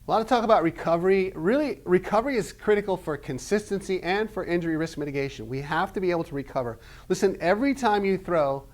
A lot of talk about recovery. Really, recovery is critical for consistency and for injury risk mitigation. We have to be able to recover. Listen, every time you throw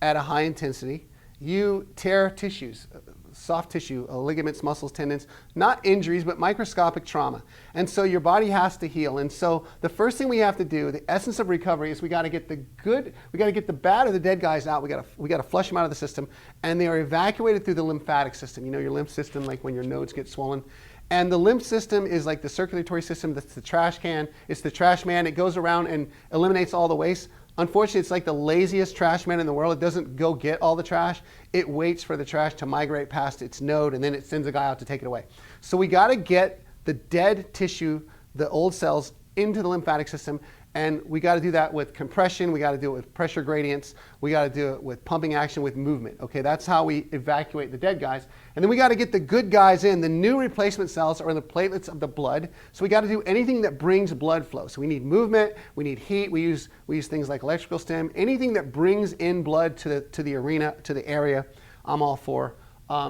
at a high intensity, you tear tissues, soft tissue, ligaments, muscles, tendons, not injuries, but microscopic trauma. And so your body has to heal. And so the first thing we have to do, the essence of recovery, is we got to get the good, we got to get the bad or the dead guys out. We got to flush them out of the system, and they are evacuated through the lymphatic system. You know, your lymph system, like when your nodes get swollen. And the lymph system is like the circulatory system. That's the trash can. It's the trash man. It goes around and eliminates all the waste. Unfortunately, it's like the laziest trash man in the world. It doesn't go get all the trash. It waits for the trash to migrate past its node, and then it sends a guy out to take it away. So we got to get the dead tissue, the old cells, into the lymphatic system, and we got to do that with compression. We got to do it with pressure gradients. We got to do it with pumping action, with movement. Okay, that's how we evacuate the dead guys. And then we got to get the good guys in. The new replacement cells are the platelets of the blood. So we got to do anything that brings blood flow. So we need movement. We need heat. We use things like electrical stim. Anything that brings in blood to the arena, to the area, I'm all for.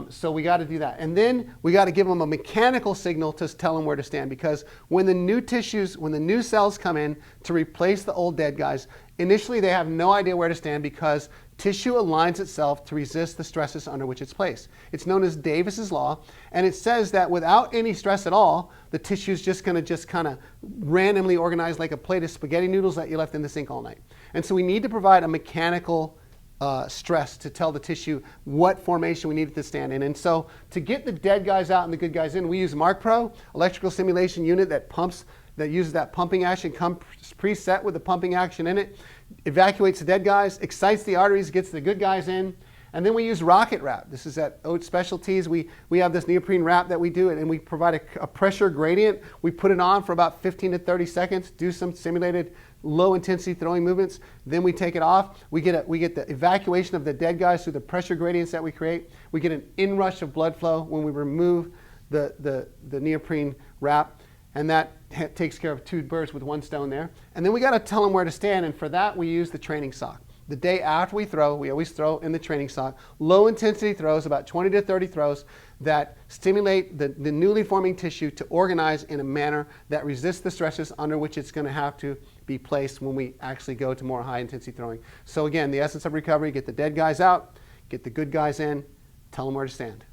So we got to do that. And then we got to give them a mechanical signal to tell them where to stand, because when the new tissues, when the new cells come in to replace the old dead guys, initially they have no idea where to stand because tissue aligns itself to resist the stresses under which it's placed. It's known as Davis's law, and it says that without any stress at all, the tissue is just going to kind of randomly organize like a plate of spaghetti noodles that you left in the sink all night. And so we need to provide a mechanical stress to tell the tissue what formation we need it to stand in. And so to get the dead guys out and the good guys in, we use MarkPro, electrical stimulation unit that uses that pumping action, comes preset with the pumping action in it, evacuates the dead guys, excites the arteries, gets the good guys in. And then we use rocket wrap. This is at Oates Specialties. We have this neoprene wrap that we do, and we provide a pressure gradient. We put it on for about 15 to 30 seconds, do some simulated low intensity throwing movements. Then we take it off. We get the evacuation of the dead guys through the pressure gradients that we create. We get an inrush of blood flow when we remove the neoprene wrap, and that takes care of two birds with one stone there. And then we got to tell them where to stand, and for that we use the training sock. The day after we throw, we always throw in the training sock. Low intensity throws, about 20 to 30 throws, that stimulate the newly forming tissue to organize in a manner that resists the stresses under which it's going to have to be placed when we actually go to more high intensity throwing. So again, the essence of recovery: get the dead guys out, get the good guys in, tell them where to stand.